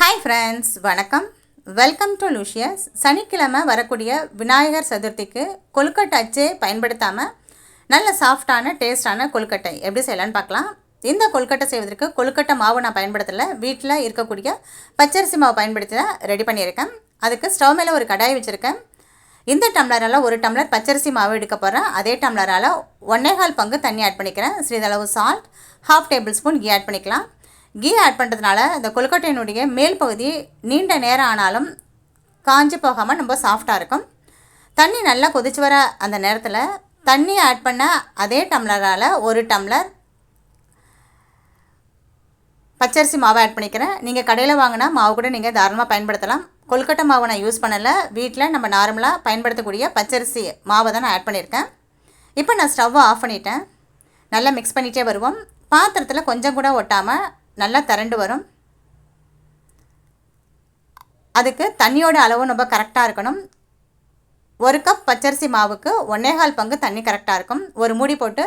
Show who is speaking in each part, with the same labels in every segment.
Speaker 1: Hi friends, வணக்கம். Welcome to luscious. சனிக்கிழமை வரக்கூடிய விநாயகர் சதுர்த்திக்கு கொழுக்கட்டை அச்சே பயன்படுத்தாமல் நல்ல சாஃப்டான டேஸ்டான கொழுக்கட்டை எப்படி செய்யலான்னு பார்க்கலாம். இந்த கொழுக்கட்டை செய்வதற்கு கொழுக்கட்டை மாவு நான் பயன்படுத்தலை, வீட்டில் இருக்கக்கூடிய பச்சரிசி மாவு பயன்படுத்தி தான் ரெடி பண்ணியிருக்கேன். அதுக்கு ஸ்டவ் மேலே ஒரு கடாய் வச்சுருக்கேன். இந்த டம்ளரால் 1 டம்ளர் பச்சரிசி மாவு எடுக்க போகிறேன். அதே டம்ளரால் 1.25 பங்கு தண்ணி ஆட் பண்ணிக்கிறேன். சிறிதளவு salt, 1/2 tablespoon ghee add பண்ணிக்கலாம். கீ ஆட் பண்ணுறதுனால இந்த கொழுக்கட்டையினுடைய மேல் பகுதி நீண்ட நேரம் ஆனாலும் காஞ்சி போகாமல் ரொம்ப சாஃப்டாக இருக்கும். தண்ணி நல்லா கொதிச்சு வர அந்த நேரத்தில் தண்ணி ஆட் பண்ண அதே டம்ளரால் 1 டம்ளர் பச்சரிசி மாவு ஆட் பண்ணிக்கிறேன். நீங்கள் கடையில் வாங்கினா மாவு கூட நீங்கள் தாராளமாக பயன்படுத்தலாம். கொழுக்கட்டை மாவு நான் யூஸ் பண்ணலை, வீட்டில் நம்ம நார்மலாக பயன்படுத்தக்கூடிய பச்சரிசி மாவை தான் நான் ஆட் பண்ணியிருக்கேன். இப்போ நான் ஸ்டவ்வை ஆஃப் பண்ணிட்டேன். நல்லா மிக்ஸ் பண்ணிகிட்டே வருவோம். பாத்திரத்தில் கொஞ்சம் கூட ஒட்டாமல் நல்லா திரண்டு வரும். அதுக்கு தண்ணியோட அளவு ரொம்ப கரெக்டாக இருக்கணும். 1 கப் பச்சரிசி மாவுக்கு 1.25 பங்கு தண்ணி கரெக்டாக இருக்கும். ஒரு மூடி போட்டு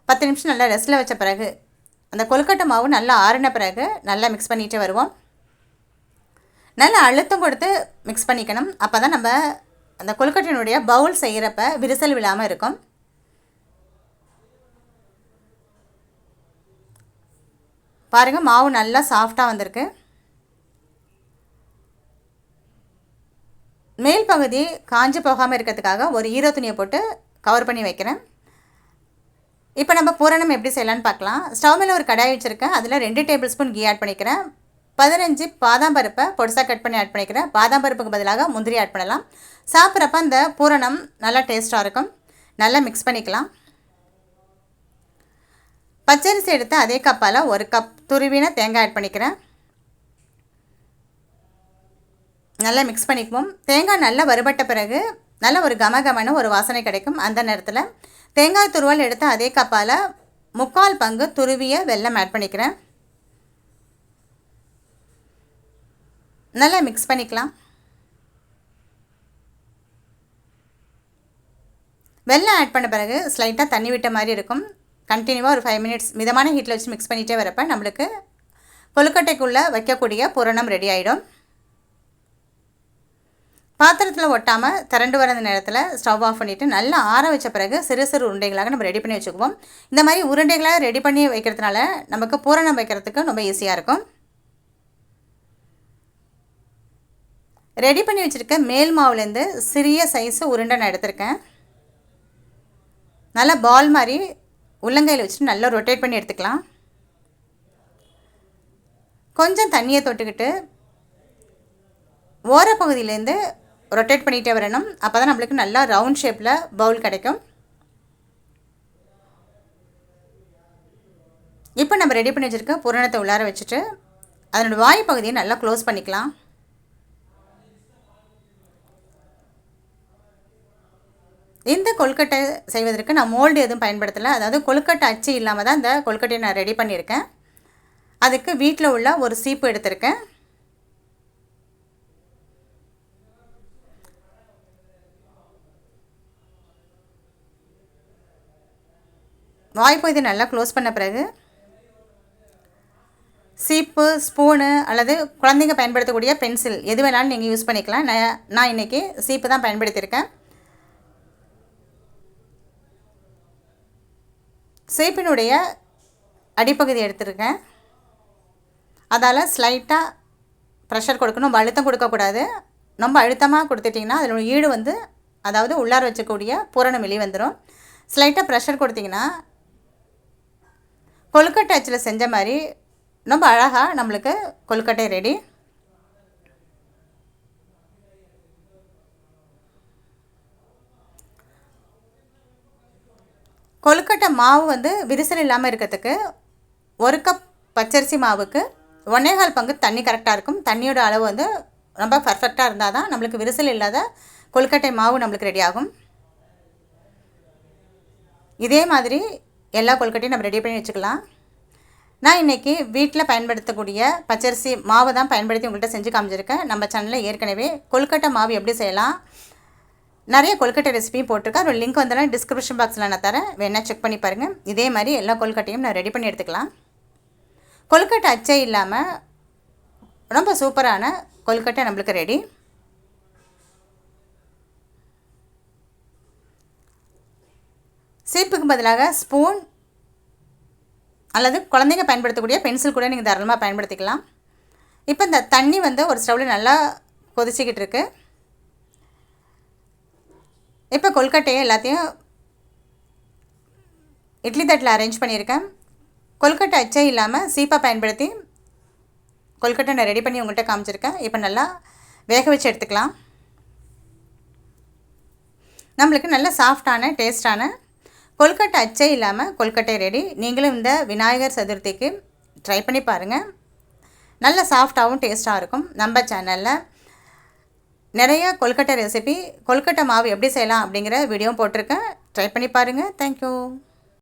Speaker 1: 10 நிமிஷம் நல்லா ரெஸ்ட்டில் வச்ச பிறகு அந்த கொழுக்கட்டை மாவு நல்லா ஆறின பிறகு நல்லா மிக்ஸ் பண்ணிகிட்டே வருவோம். நல்லா அழுத்தம் கொடுத்து மிக்ஸ் பண்ணிக்கணும். அப்போ தான் நம்ம அந்த கொழுக்கட்டையினுடைய பவுல் செய்கிறப்ப விரிசல் விழாமல் இருக்கும். பாருங்கள், மாவு நல்லா சாஃப்டாக வந்திருக்கு. மேல் பகுதி காஞ்சி போகாமல் இருக்கிறதுக்காக ஒரு ஈர துணியை போட்டு கவர் பண்ணி வைக்கிறேன். இப்போ நம்ம பூரணம் எப்படி செய்யலான்னு பார்க்கலாம். ஸ்டவ் மேலே ஒரு கடாய் வச்சுருக்கேன். அதில் 2 டேபிள் ஸ்பூன் கீ ஆட் பண்ணிக்கிறேன். 15 பாதாம் பருப்பை பொடிசாக கட் பண்ணி ஆட் பண்ணிக்கிறேன். பாதாம் பருப்புக்கு பதிலாக முந்திரி ஆட் பண்ணலாம். சாப்பிட்றப்ப அந்த பூரணம் நல்லா டேஸ்ட்டாக இருக்கும். நல்லா மிக்ஸ் பண்ணிக்கலாம். பச்சரிசி எடுத்து அதே கப்பால் 1 கப் துருவின தேங்காய் ஆட் பண்ணிக்கிறேன். நல்லா மிக்ஸ் பண்ணிக்குவோம். தேங்காய் நல்லா வறுபட்ட பிறகு நல்ல ஒரு கமகமான ஒரு வாசனை கிடைக்கும். அந்த நேரத்தில் தேங்காய் துருவல் எடுத்து அதே கப்பால் 3/4 பங்கு துருவிய வெல்லம் ஆட் பண்ணிக்கிறேன். நல்லா மிக்ஸ் பண்ணிக்கலாம். வெல்லம் ஆட் பண்ண பிறகு ஸ்லைட்டாக தண்ணி விட்ட மாதிரி இருக்கும். கண்டினியூவாக ஒரு 5 மினிட்ஸ் மிதமான ஹீட்டில் வச்சு மிக்ஸ் பண்ணிகிட்டே வரப்போ நம்மளுக்கு கொழுக்கட்டைக்குள்ளே வைக்கக்கூடிய பூரணம் ரெடி ஆகிடும். பாத்திரத்தில் ஒட்டாமல் திரண்டு வர நேரத்தில் ஸ்டவ் ஆஃப் பண்ணிவிட்டு நல்லா ஆற வச்ச பிறகு சிறு சிறு உருண்டைகளாக நம்ம ரெடி பண்ணி வச்சுக்குவோம். இந்த மாதிரி உருண்டைகளாக ரெடி பண்ணி வைக்கிறதுனால நமக்கு பூரணம் வைக்கிறதுக்கு ரொம்ப ஈஸியாக இருக்கும். ரெடி பண்ணி வச்சுருக்க மேல் மாவுலேருந்து சிறிய சைஸு உருண்டை நான் எடுத்திருக்கேன். நல்லா பால் மாதிரி உள்ளங்கையில் வச்சுட்டு நல்லா ரொட்டேட் பண்ணி எடுத்துக்கலாம். கொஞ்சம் தண்ணியை தொட்டுக்கிட்டு ஓரப்பகுதியிலேருந்து ரொட்டேட் பண்ணிகிட்டே வரணும். அப்போ தான் நம்மளுக்கு நல்லா ரவுண்ட் ஷேப்பில் பவுல் கிடைக்கும். இப்போ நம்ம ரெடி பண்ணி வச்சுருக்க பூரணத்தை உள்ளார வச்சுட்டு அதனோட வாய் பகுதியை நல்லா க்ளோஸ் பண்ணிக்கலாம். இந்த கொழுக்கட்டை செய்வதற்கு நான் மோல்டு எதுவும் பயன்படுத்தலை, அதாவது கொழுக்கட்டை அச்சு இல்லாமல் தான் இந்த கொழுக்கட்டையை நான் ரெடி பண்ணியிருக்கேன். அதுக்கு வீட்டில் உள்ள ஒரு சீப்பு எடுத்திருக்கேன். வாய்ப்பகுதி நல்லா க்ளோஸ் பண்ண பிறகு சீப்பு, ஸ்பூனு அல்லது குழந்தைங்க பயன்படுத்தக்கூடிய பென்சில் எது வேணாலும் நீங்கள் யூஸ் பண்ணிக்கலாம். நான் இன்றைக்கி சீப்பு தான் பயன்படுத்தியிருக்கேன். சீப்பினுடைய அடிப்பகுதி எடுத்துருக்கேன். அதால் ஸ்லைட்டாக ப்ரெஷர் கொடுக்கணும். ரொம்ப அழுத்தம் கொடுக்கக்கூடாது. ரொம்ப அழுத்தமாக கொடுத்துட்டிங்கன்னா அதனோட ஈடு அதாவது உள்ளார வச்சக்கூடிய பூரணம் வெளியே வந்துடும். ஸ்லைட்டாக ப்ரெஷர் கொடுத்திங்கன்னா கொழுக்கட்டை அச்சில் செஞ்ச மாதிரி ரொம்ப அழகாக நம்மளுக்கு கொழுக்கட்டை ரெடி. கொழுக்கட்டை மாவு விரிசல் இல்லாமல் இருக்கிறதுக்கு 1 கப் பச்சரிசி மாவுக்கு 1.25 பங்கு தண்ணி கரெக்டாக இருக்கும். தண்ணியோட அளவு ரொம்ப பர்ஃபெக்டாக இருந்தால் தான் நம்மளுக்கு விரிசல் இல்லாத கொழுக்கட்டை மாவு நம்மளுக்கு ரெடி ஆகும். இதே மாதிரி எல்லா கொழுக்கட்டையும் நம்ம ரெடி பண்ணி வச்சுக்கலாம். நான் இன்றைக்கி வீட்டில் பயன்படுத்தக்கூடிய பச்சரிசி மாவு தான் பயன்படுத்தி உங்கள்கிட்ட செஞ்சு காமிச்சிருக்கேன். நம்ம சேனலில் ஏற்கனவே கொழுக்கட்டை மாவு எப்படி செய்யலாம் நிறைய கொழுக்கட்டை ரெசிபியும் போட்டிருக்கேன். ஒரு லிங்க் வந்தாலும் டிஸ்கிரிப்ஷன் பாக்ஸில் நான் தரேன், வேணால் செக் பண்ணி பாருங்கள். இதே மாதிரி எல்லா கொழுக்கட்டையும் நான் ரெடி பண்ணி எடுத்துக்கலாம். கொழுக்கட்டை அச்சே இல்லாமல் ரொம்ப சூப்பரான கொழுக்கட்டை நம்மளுக்கு ரெடி. சீப்புக்கு பதிலாக ஸ்பூன் அல்லது குழந்தைங்க பயன்படுத்தக்கூடிய பென்சில் கூட நீங்கள் தாராளமாக பயன்படுத்திக்கலாம். இப்போ இந்த தண்ணி ஒரு ஸ்டவ்வில் நல்லா கொதிச்சிக்கிட்டு இருக்கு. இப்போ கொழுக்கட்டையை எல்லாத்தையும் இட்லி தட்டில் அரேஞ்ச் பண்ணியிருக்கேன். கொழுக்கட்டை அச்சே இல்லாமல் சீப்பாக பயன்படுத்தி கொழுக்கட்டை நான் ரெடி பண்ணி உங்கள்கிட்ட காமிச்சிருக்கேன். இப்போ நல்லா வேக வச்சு எடுத்துக்கலாம். நம்மளுக்கு நல்ல சாஃப்டான டேஸ்டான கொழுக்கட்டை அச்சே இல்லாமல் கொழுக்கட்டை ரெடி. நீங்களும் இந்த விநாயகர் சதுர்த்திக்கு ட்ரை பண்ணி பாருங்கள். நல்ல சாஃப்டாகவும் டேஸ்ட்டாக இருக்கும். நம்ம சேனலில் நிறைய கொழுக்கட்டை ரெசிபி, கொழுக்கட்டை மாவு எப்படி செய்யலாம் அப்படிங்கிற வீடியோ போட்டிருக்கேன். ட்ரை பண்ணி பாருங்கள். தேங்க்யூ.